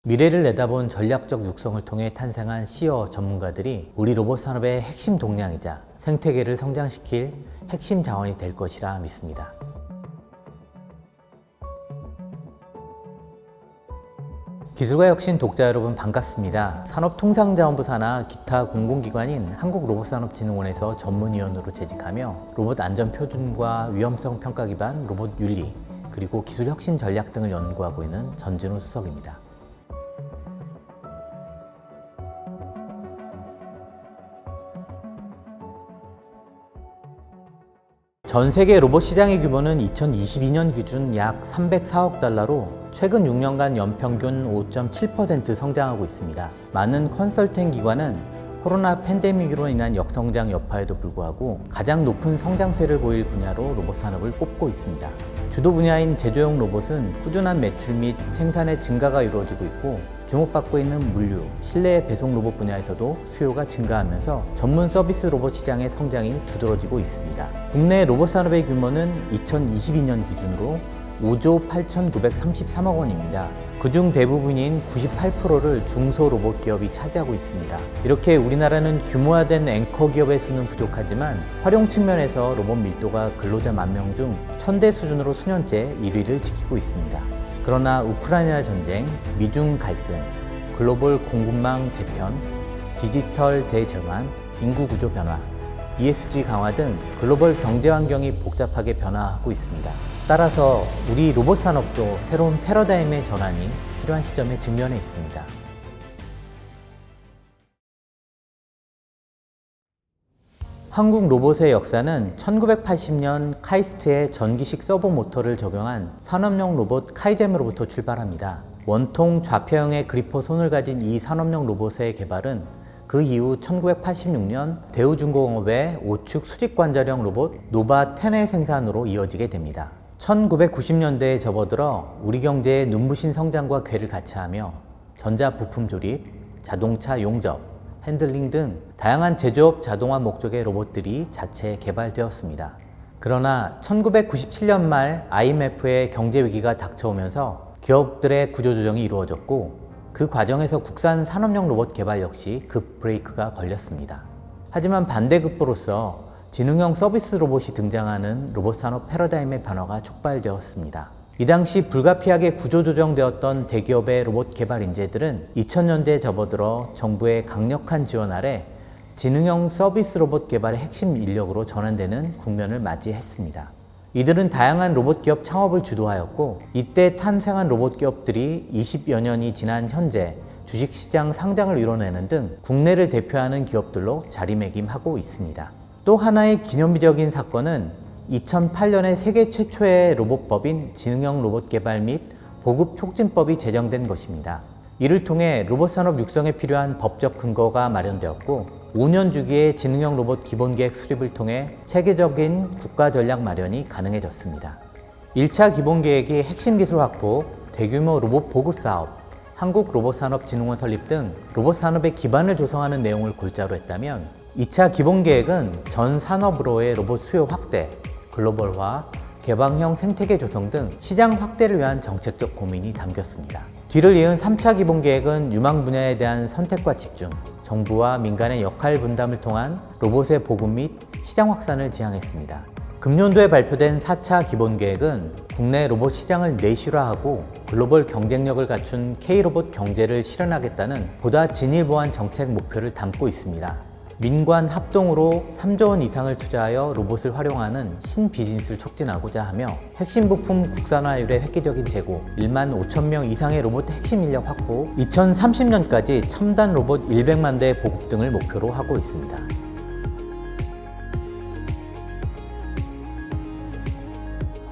미래를 내다본 전략적 육성을 통해 탄생한 시어 전문가들이 우리 로봇 산업의 핵심 동량이자 생태계를 성장시킬 핵심 자원이 될 것이라 믿습니다. 기술과 혁신 독자 여러분 반갑습니다. 산업통상자원부 산하 기타 공공기관인 한국로봇산업진흥원에서 전문위원으로 재직하며 로봇 안전표준과 위험성 평가 기반 로봇 윤리, 그리고 기술 혁신 전략 등을 연구하고 있는 전진우 수석입니다. 전 세계 로봇 시장의 규모는 2022년 기준 약 304억 달러로 최근 6년간 연평균 5.7% 성장하고 있습니다. 많은 컨설팅 기관은 코로나 팬데믹으로 인한 역성장 여파에도 불구하고 가장 높은 성장세를 보일 분야로 로봇 산업을 꼽고 있습니다. 주도 분야인 제조용 로봇은 꾸준한 매출 및 생산의 증가가 이루어지고 있고, 주목받고 있는 물류, 실내 배송 로봇 분야에서도 수요가 증가하면서 전문 서비스 로봇 시장의 성장이 두드러지고 있습니다. 국내 로봇 산업의 규모는 2022년 기준으로 5조 8,933억 원입니다. 그중 대부분인 98%를 중소로봇 기업이 차지하고 있습니다. 이렇게 우리나라는 규모화된 앵커 기업의 수는 부족하지만 활용 측면에서 로봇 밀도가 근로자 10,000명 중 1000대 수준으로 수년째 1위를 지키고 있습니다. 그러나 우크라이나 전쟁, 미중 갈등, 글로벌 공급망 재편, 디지털 대전환, 인구 구조 변화, ESG 강화 등 글로벌 경제 환경이 복잡하게 변화하고 있습니다. 따라서 우리 로봇 산업도 새로운 패러다임의 전환이 필요한 시점에 직면해 있습니다. 한국 로봇의 역사는 1980년 카이스트의 전기식 서버 모터를 적용한 산업용 로봇 카이젬으로부터 출발합니다. 원통 좌표형의 그리퍼 손을 가진 이 산업용 로봇의 개발은 그 이후 1986년 대우중공업의 5축 수직관절형 로봇 노바10의 생산으로 이어지게 됩니다. 1990년대에 접어들어 우리 경제의 눈부신 성장과 궤를 같이하며 전자부품 조립, 자동차 용접, 핸들링 등 다양한 제조업 자동화 목적의 로봇들이 자체 개발되었습니다. 그러나 1997년 말 IMF의 경제 위기가 닥쳐오면서 기업들의 구조조정이 이루어졌고, 그 과정에서 국산 산업용 로봇 개발 역시 급 브레이크가 걸렸습니다. 하지만 반대급부로서 지능형 서비스 로봇이 등장하는 로봇 산업 패러다임의 변화가 촉발되었습니다. 이 당시 불가피하게 구조조정되었던 대기업의 로봇 개발 인재들은 2000년대에 접어들어 정부의 강력한 지원 아래 지능형 서비스 로봇 개발의 핵심 인력으로 전환되는 국면을 맞이했습니다. 이들은 다양한 로봇 기업 창업을 주도하였고, 이때 탄생한 로봇 기업들이 20여 년이 지난 현재 주식시장 상장을 이뤄내는 등 국내를 대표하는 기업들로 자리매김하고 있습니다. 또 하나의 기념비적인 사건은 2008년에 세계 최초의 로봇법인 지능형 로봇 개발 및 보급 촉진법이 제정된 것입니다. 이를 통해 로봇 산업 육성에 필요한 법적 근거가 마련되었고, 5년 주기의 지능형 로봇 기본계획 수립을 통해 체계적인 국가 전략 마련이 가능해졌습니다. 1차 기본계획이 핵심 기술 확보, 대규모 로봇 보급 사업, 한국로봇산업진흥원 설립 등 로봇 산업의 기반을 조성하는 내용을 골자로 했다면, 2차 기본계획은 전 산업으로의 로봇 수요 확대, 글로벌화, 개방형 생태계 조성 등 시장 확대를 위한 정책적 고민이 담겼습니다. 뒤를 이은 3차 기본계획은 유망 분야에 대한 선택과 집중, 정부와 민간의 역할 분담을 통한 로봇의 보급 및 시장 확산을 지향했습니다. 금년도에 발표된 4차 기본계획은 국내 로봇 시장을 내실화하고 글로벌 경쟁력을 갖춘 K로봇 경제를 실현하겠다는 보다 진일보한 정책 목표를 담고 있습니다. 민관 합동으로 3조 원 이상을 투자하여 로봇을 활용하는 신비즈니스를 촉진하고자 하며 핵심 부품 국산화율의 획기적인 제고, 1만 5천 명 이상의 로봇 핵심 인력 확보, 2030년까지 첨단 로봇 100만 대 보급 등을 목표로 하고 있습니다.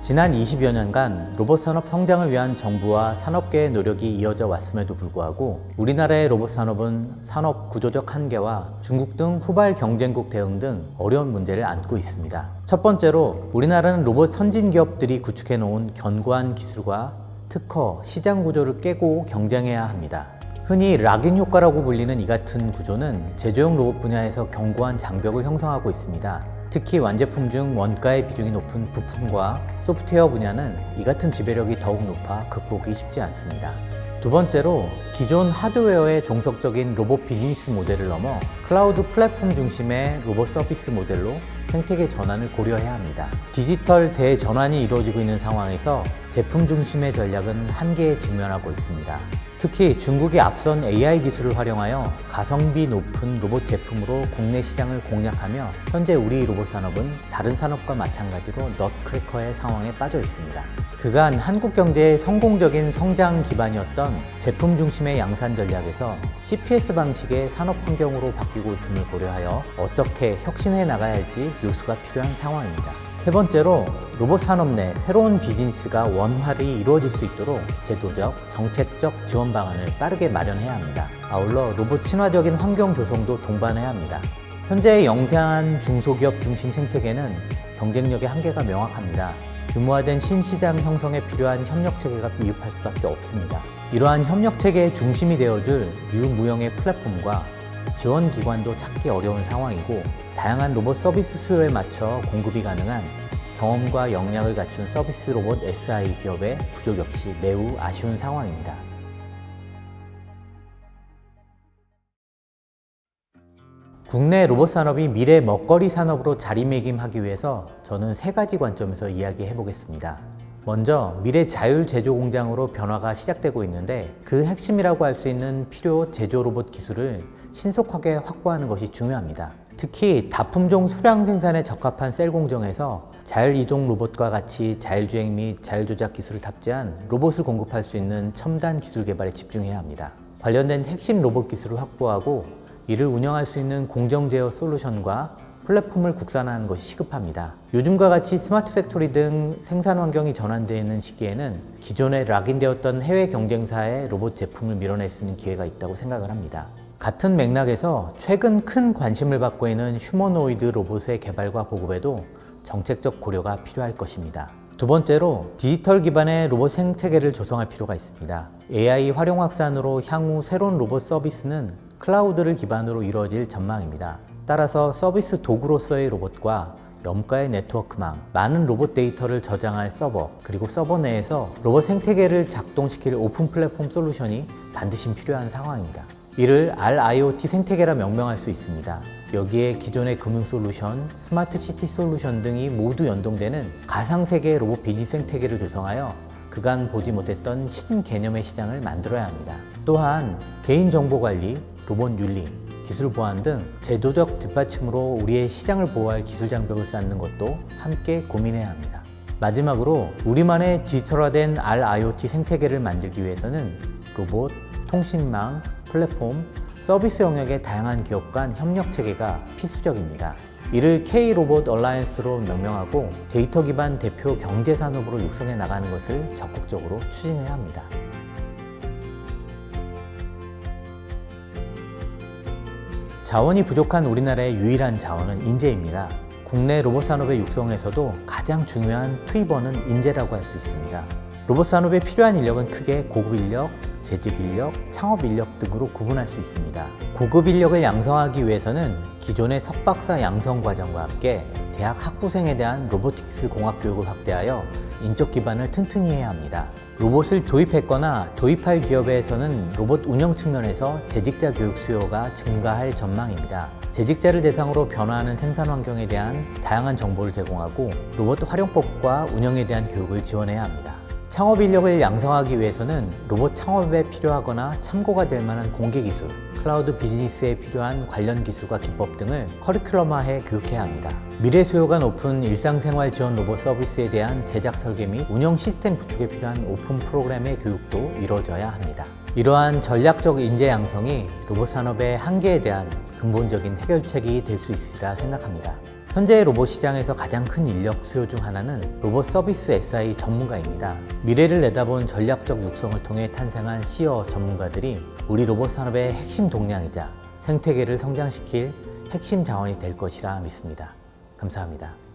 지난 20여 년간 로봇 산업 성장을 위한 정부와 산업계의 노력이 이어져 왔음에도 불구하고 우리나라의 로봇 산업은 산업 구조적 한계와 중국 등 후발 경쟁국 대응 등 어려운 문제를 안고 있습니다. 첫 번째로 우리나라는 로봇 선진 기업들이 구축해 놓은 견고한 기술과 특허, 시장 구조를 깨고 경쟁해야 합니다. 흔히 락인 효과라고 불리는 이 같은 구조는 제조용 로봇 분야에서 견고한 장벽을 형성하고 있습니다. 특히 완제품 중 원가의 비중이 높은 부품과 소프트웨어 분야는 이 같은 지배력이 더욱 높아 극복이 쉽지 않습니다. 두 번째로 기존 하드웨어의 종속적인 로봇 비즈니스 모델을 넘어 클라우드 플랫폼 중심의 로봇 서비스 모델로 생태계 전환을 고려해야 합니다. 디지털 대전환이 이루어지고 있는 상황에서 제품 중심의 전략은 한계에 직면하고 있습니다. 특히 중국이 앞선 AI 기술을 활용하여 가성비 높은 로봇 제품으로 국내 시장을 공략하며 현재 우리 로봇 산업은 다른 산업과 마찬가지로 넛크래커의 상황에 빠져 있습니다. 그간 한국 경제의 성공적인 성장 기반이었던 제품 중심의 양산 전략에서 CPS 방식의 산업 환경으로 바뀌고 있음을 고려하여 어떻게 혁신해 나가야 할지 묘수가 필요한 상황입니다. 세 번째로 로봇 산업 내 새로운 비즈니스가 원활히 이루어질 수 있도록 제도적, 정책적 지원 방안을 빠르게 마련해야 합니다. 아울러 로봇 친화적인 환경 조성도 동반해야 합니다. 현재의 영세한 중소기업 중심 생태계는 경쟁력의 한계가 명확합니다. 규모화된 신시장 형성에 필요한 협력체계가 미흡할 수밖에 없습니다. 이러한 협력체계의 중심이 되어줄 유무형의 플랫폼과 지원기관도 찾기 어려운 상황이고 다양한 로봇 서비스 수요에 맞춰 공급이 가능한 경험과 역량을 갖춘 서비스 로봇 SI 기업의 부족 역시 매우 아쉬운 상황입니다. 국내 로봇 산업이 미래 먹거리 산업으로 자리매김하기 위해서 저는 세 가지 관점에서 이야기해 보겠습니다. 먼저 미래 자율 제조 공장으로 변화가 시작되고 있는데 그 핵심이라고 할 수 있는 필요 제조 로봇 기술을 신속하게 확보하는 것이 중요합니다. 특히 다품종 소량 생산에 적합한 셀 공정에서 자율이동 로봇과 같이 자율주행 및 자율조작 기술을 탑재한 로봇을 공급할 수 있는 첨단 기술 개발에 집중해야 합니다. 관련된 핵심 로봇 기술을 확보하고 이를 운영할 수 있는 공정 제어 솔루션과 플랫폼을 국산화하는 것이 시급합니다. 요즘과 같이 스마트 팩토리 등 생산 환경이 전환되어 있는 시기에는 기존에 락인되었던 해외 경쟁사의 로봇 제품을 밀어낼 수 있는 기회가 있다고 생각을 합니다. 같은 맥락에서 최근 큰 관심을 받고 있는 휴머노이드 로봇의 개발과 보급에도 정책적 고려가 필요할 것입니다. 두 번째로 디지털 기반의 로봇 생태계를 조성할 필요가 있습니다. AI 활용 확산으로 향후 새로운 로봇 서비스는 클라우드를 기반으로 이루어질 전망입니다. 따라서 서비스 도구로서의 로봇과 염가의 네트워크망, 많은 로봇 데이터를 저장할 서버, 그리고 서버 내에서 로봇 생태계를 작동시킬 오픈 플랫폼 솔루션이 반드시 필요한 상황입니다. 이를 RIoT 생태계라 명명할 수 있습니다. 여기에 기존의 금융 솔루션, 스마트 시티 솔루션 등이 모두 연동되는 가상세계의 로봇 비즈니스 생태계를 조성하여 그간 보지 못했던 신개념의 시장을 만들어야 합니다. 또한 개인정보관리, 로봇 윤리, 기술 보안 등 제도적 뒷받침으로 우리의 시장을 보호할 기술 장벽을 쌓는 것도 함께 고민해야 합니다. 마지막으로 우리만의 디지털화된 RIoT 생태계를 만들기 위해서는 로봇, 통신망, 플랫폼, 서비스 영역의 다양한 기업 간 협력 체계가 필수적입니다. 이를 K-로봇 얼라이언스로 명명하고 데이터 기반 대표 경제 산업으로 육성해 나가는 것을 적극적으로 추진해야 합니다. 자원이 부족한 우리나라의 유일한 자원은 인재입니다. 국내 로봇 산업의 육성에서도 가장 중요한 투입원은 인재라고 할 수 있습니다. 로봇 산업에 필요한 인력은 크게 고급 인력, 재직 인력, 창업 인력 등으로 구분할 수 있습니다. 고급 인력을 양성하기 위해서는 기존의 석박사 양성 과정과 함께 대학 학부생에 대한 로보틱스 공학 교육을 확대하여 인적 기반을 튼튼히 해야 합니다. 로봇을 도입했거나 도입할 기업에서는 로봇 운영 측면에서 재직자 교육 수요가 증가할 전망입니다. 재직자를 대상으로 변화하는 생산 환경에 대한 다양한 정보를 제공하고 로봇 활용법과 운영에 대한 교육을 지원해야 합니다. 창업 인력을 양성하기 위해서는 로봇 창업에 필요하거나 참고가 될 만한 공개 기술, 클라우드 비즈니스에 필요한 관련 기술과 기법 등을 커리큘럼화해 교육해야 합니다. 미래 수요가 높은 일상생활 지원 로봇 서비스에 대한 제작 설계 및 운영 시스템 구축에 필요한 오픈 프로그램의 교육도 이루어져야 합니다. 이러한 전략적 인재 양성이 로봇 산업의 한계에 대한 근본적인 해결책이 될 수 있으리라 생각합니다. 현재 로봇 시장에서 가장 큰 인력 수요 중 하나는 로봇 서비스 SI 전문가입니다. 미래를 내다본 전략적 육성을 통해 탄생한 시어 전문가들이 우리 로봇 산업의 핵심 동량이자 생태계를 성장시킬 핵심 자원이 될 것이라 믿습니다. 감사합니다.